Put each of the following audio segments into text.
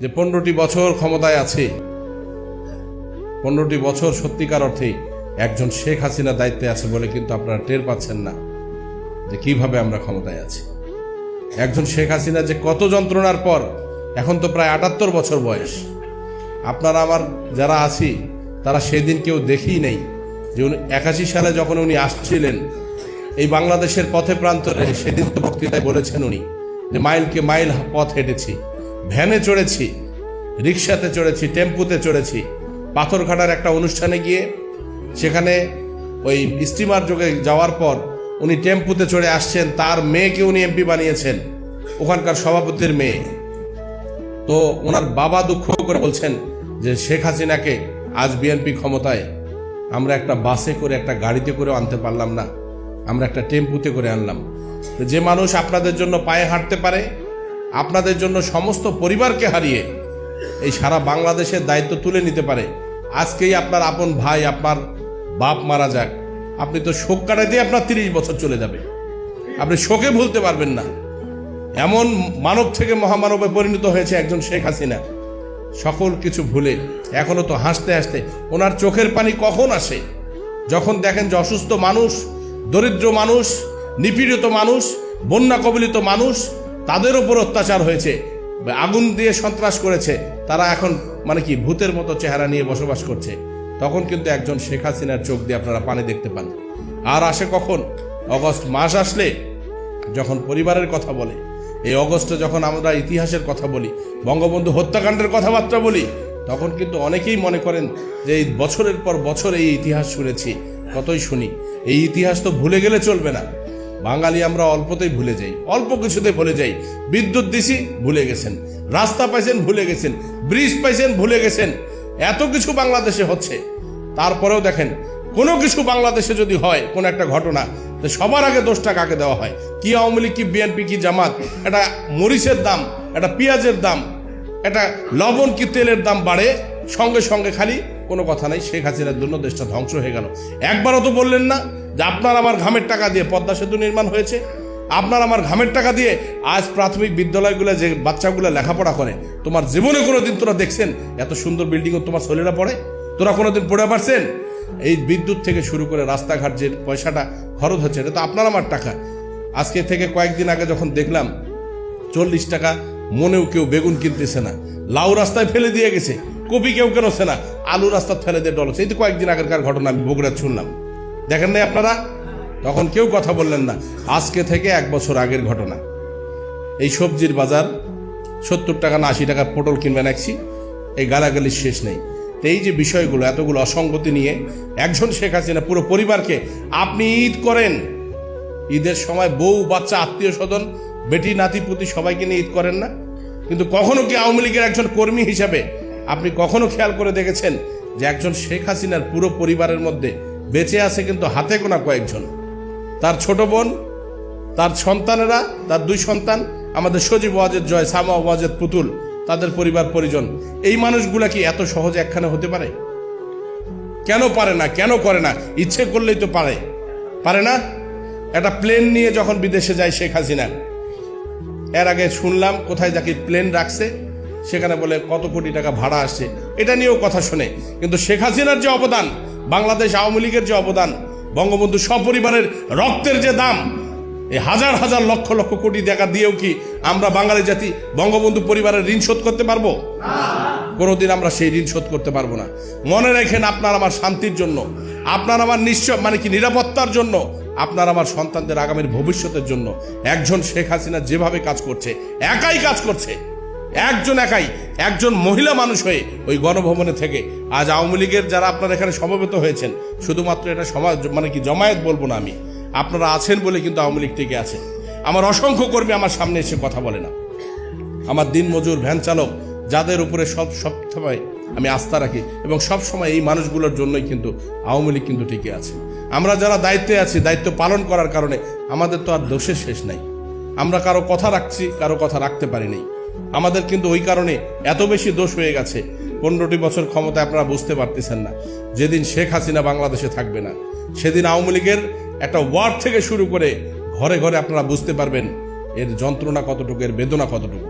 যে 15টি বছর ক্ষমতায় আছে, 15টি বছর সত্যিকার অর্থেই একজন শেখ হাসিনা দায়িত্বে আছে বলে কিন্তু আপনারা টের পাচ্ছেন না যে কিভাবে আমরা ক্ষমতায় আছি। একজন শেখ হাসিনা যে কত যন্ত্রণার পর, এখন তো প্রায় 78 বছর বয়স। আপনারা আমার যারা আছি তারা সেদিন কেউ দেখেই নেই যে 81 সালে যখন উনি আসছিলেন এই বাংলাদেশের পথে প্রান্তরে, সেদিন তো বক্তৃতায় বলেছেন উনি যে মাইলকে মাইল পথ হেঁটেছি, ভ্যানে চড়েছি, রিক্সাতে চড়েছি, টেম্পুতে চড়েছি। পাথরঘাটার একটা অনুষ্ঠানে গিয়ে সেখানে ওই স্টিমার যোগে যাওয়ার পর উনি টেম্পুতে চড়ে আসছেন, তার মেয়েকে উনি এমপি বানিয়েছেন, ওখানকার সভাপতির মেয়ে। তো ওনার বাবা দুঃখ করে বলছেন যে শেখ হাসিনাকে আজ বিএনপি ক্ষমতায়, আমরা একটা বাসে করে, একটা গাড়িতে করে আনতে পারলাম না, আমরা একটা টেম্পুতে করে আনলাম। যে মানুষ আপনাদের জন্য পায়ে হাঁটতে পারে, আপনাদের জন্য সমস্ত পরিবারকে হারিয়ে এই সারা বাংলাদেশের দায়িত্ব তুলে নিতে পারে, আজকেই আপনার আপন ভাই, আপনার বাপ মারা যাক, আপনি তো শোক কাটাইতে আপনার 30 বছর চলে যাবে, আপনি শোকে ভুলতে পারবেন না। এমন মানব থেকে মহামানবে পরিণত হয়েছে একজন শেখ হাসিনা, সকল কিছু ভুলে এখনো তো হাসতে হাসতে ওনার চোখের পানি কখন আসে যখন দেখেন যে অসুস্থ মানুষ, দরিদ্র মানুষ, নিপীড়িত মানুষ, বন্যা কবলিত মানুষ, তাদের উপর অত্যাচার হয়েছে, আগুন দিয়ে সন্ত্রাস করেছে, তারা এখন মানে কি ভূতের মতো চেহারা নিয়ে বসবাস করছে। তখন কিন্তু একজন শেখ হাসিনার চোখ দিয়ে আপনারা পানি দেখতে পান। আর আসে কখন? অগস্ট মাস আসলে যখন পরিবারের কথা বলে, এই অগস্টে যখন আমরা ইতিহাসের কথা বলি, বঙ্গবন্ধু হত্যাকাণ্ডের কথাবার্তা বলি, তখন কিন্তু অনেকেই মনে করেন যে এই বছরের পর বছর এই ইতিহাস শুনেছি, কতই শুনি, এই ইতিহাস তো ভুলে গেলে চলবে না। বাঙালি আমরা অল্পতেই ভুলে যাই, অল্প কিছুতে ভুলে যাই। বিদ্যুৎ দিছি, ভুলে গেছেন, রাস্তা পাইছেন, ভুলে গেছেন, ব্রিজ পাইছেন, ভুলে গেছেন। এত কিছু বাংলাদেশে হচ্ছে, তারপরেও দেখেন কোনো কিছু বাংলাদেশে যদি হয়, কোন একটা ঘটনা, তো সবার আগে দোষটা কাকে দেওয়া হয়? কি আওয়ামী লীগ, কি বিএনপি, কি জামাত? এটা মরিচের দাম, এটা পেঁয়াজের দাম, এটা লবণ কি তেলের দাম বাড়ে, সঙ্গে সঙ্গে খালি কোনো কথা নাই, শেখ হাসিনার জন্য দেশটা ধ্বংস হয়ে গেল। একবারও তো বললেন না যে আপনার আমার ঘামের টাকা দিয়ে পদ্মা সেতু নির্মাণ হয়েছে, আপনার আমার ঘামের টাকা দিয়ে আজ প্রাথমিক বিদ্যালয়গুলো যে বাচ্চাগুলো লেখাপড়া করে, তোমার জীবনে কোনোদিন তোরা দেখছেন এত সুন্দর বিল্ডিংও তোমার ছেলেরা পড়ে? তোরা কোনোদিন পড়ে পারছেন? এই বিদ্যুৎ থেকে শুরু করে রাস্তাঘাট যে পয়সাটা খরচ হচ্ছে, এটা তো আপনার আমার টাকা। আজকে থেকে কয়েকদিন আগে যখন দেখলাম 40 টাকা মনেও কেউ বেগুন কিনতেছে না, লাউ রাস্তায় ফেলে দিয়ে গেছে, কপি কেউ কেনছে না, আলু রাস্তায় ফেলে দিয়ে ডলছে। এই তো কয়েকদিন আগেরকার ঘটনা, আমি বগুড়া শুনলাম, দেখেন নাই আপনারা? তখন কেউ কথা বললেন না। আজকে থেকে 1 বছর আগের ঘটনা, এই সবজির বাজার 70 টাকা না 80 টাকার পটল কিনবেন একছি, এই গালাগালির শেষ নেই। তো এই যে বিষয়গুলো, এতগুলো অসঙ্গতি নিয়ে একজন শেখ হাসিনা পুরো পরিবারকে, আপনি ঈদ করেন, ঈদের সময় বউ বাচ্চা আত্মীয় স্বজন বেটি নাতি পুতি সবাইকে নিয়ে ঈদ করেন না? কিন্তু কখনো কি আওয়ামী লীগের একজন কর্মী হিসাবে আপনি কখনো খেয়াল করে দেখেছেন যে একজন শেখ হাসিনার পুরো পরিবারের মধ্যে বেঁচে আছে কিন্তু হাতে গোনা কয়েকজন? তার ছোট বোন, তার সন্তানেরা, তার 2 সন্তান, আমাদের সজীব ওয়াজেদ জয়, সামা ওয়াজেদ পুতুল, তাদের পরিবার পরিজন, এই মানুষগুলা কি এত সহজে একখানে হতে পারে? কেন পারে না? কেন করে না? ইচ্ছে করলেই তো পারে, পারে না? একটা প্লেন নিয়ে যখন বিদেশে যায় শেখ হাসিনা, এর আগে শুনলাম কোথায় যাকে প্লেন রাখছে, সেখানে বলে কত কোটি টাকা ভাড়া আসছে, এটা নিয়েও কথা শুনে। কিন্তু শেখ হাসিনার যে অবদান, বাংলাদেশ আওয়ামী লীগের যে অবদান, বঙ্গবন্ধু সপরিবারের রক্তের যে দাম, এই হাজার হাজার লক্ষ লক্ষ কোটি টাকা দিয়েও কি আমরা বাঙালি জাতি বঙ্গবন্ধু পরিবারের ঋণ শোধ করতে পারবো? কোনোদিন আমরা সেই ঋণ শোধ করতে পারবো না। মনে রাখেন, আপনার আমার শান্তির জন্য, আপনার আমার নিশ্চয় মানে কি নিরাপত্তার জন্য, আপনার আমার সন্তানদের আগামীর ভবিষ্যতের জন্য একজন শেখ হাসিনা যেভাবে কাজ করছে, একাই কাজ করছে, একজন মহিলা মানুষ হয়ে ওই গণভবনে থেকে আজ আওয়ামী লীগের যারা আপনারা এখানে সমবেত হয়েছেন, শুধুমাত্র এটা সমাজ মানে কি জমায়েত বলবো না আমি, আপনারা আছেন বলে কিন্তু আওয়ামী লীগ টিকে আছে। আমার অসংখ্য কর্মী আমার সামনে এসে কথা বলে না, আমার দিনমজুর, ভ্যান চালক, যাদের উপরে সব সময় আমি আস্থা রাখি, এবং সব সময় এই মানুষগুলোর জন্যই কিন্তু আওয়ামী লীগ কিন্তু টিকে আছে। আমরা যারা দায়িত্বে আছি, দায়িত্ব পালন করার কারণে আমাদের তো আর দোষের শেষ নাই। আমরা কারো কথা রাখছি, কারো কথা রাখতে পারিনি, আমাদের কিন্তু ওই কারণে এত বেশি দোষ হয়ে গেছে। 15টি বছর ক্ষমতায় আপনারা বুঝতে পারতেছেন না, যেদিন শেখ হাসিনা বাংলাদেশে থাকবে না, সেদিন আওয়ামী লীগের একটা ওয়ার্ড থেকে শুরু করে ঘরে ঘরে আপনারা বুঝতে পারবেন এর যন্ত্রণা কতটুকু, এর বেদনা কতটুকু।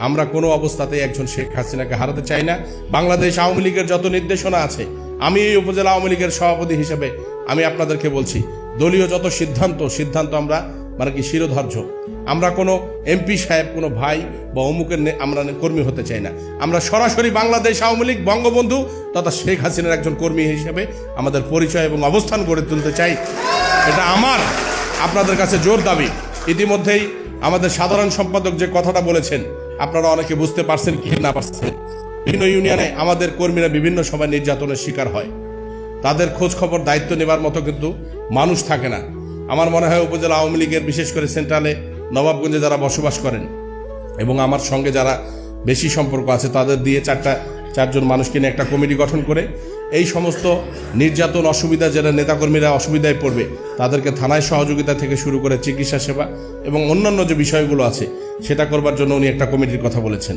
আমরা কোনো অবস্থাতেই একজন শেখ হাসিনাকে হারাতে চাই না। বাংলাদেশ আওয়ামী লীগের যত নির্দেশনা আছে, আমি এই উপজেলা আওয়ামী লীগের সভাপতি হিসেবে আমি আপনাদেরকে বলছি, দলীয় যত সিদ্ধান্ত আমরা মানে কি শিরোধার্য। আমরা কোনো এমপি সাহেব, কোনো ভাই বা অমুকের আমরা কর্মী হতে চাই না। আমরা সরাসরি বাংলাদেশ আওয়ামী লীগ, বঙ্গবন্ধু তথা শেখ হাসিনার একজন কর্মী হিসেবে আমাদের পরিচয় এবং অবস্থান গড়ে তুলতে চাই। এটা আমার আপনাদের কাছে জোর দাবি। ইতিমধ্যেই আমাদের সাধারণ সম্পাদক যে কথাটা বলেছেন, আপনারা অনেকে বুঝতে পারছেন কি না পারছেন। বিভিন্ন ইউনিয়নে আমাদের কর্মীরা বিভিন্ন সময় নির্যাতনের শিকার হয়। তাদের খোঁজ খবর দায়িত্ব নেবার মতো কিন্তু মানুষ থাকে না। আমার মনে হয় উপজেলা আওয়ামী লীগের বিশেষ করে সেন্ট্রালে নবাবগঞ্জে যারা বসবাস করেন এবং আমার সঙ্গে যারা বেশি সম্পর্ক আছে, তাদের দিয়ে চারজন মানুষকে নিয়ে একটা কমিটি গঠন করে এই সমস্ত নির্যাতন, অসুবিধা, যারা নেতাকর্মীরা অসুবিধায় পড়বে তাদেরকে থানায় সহযোগিতা থেকে শুরু করে চিকিৎসা সেবা এবং অন্যান্য যে বিষয়গুলো আছে সেটা করবার জন্য উনি একটা কমিটির কথা বলেছেন।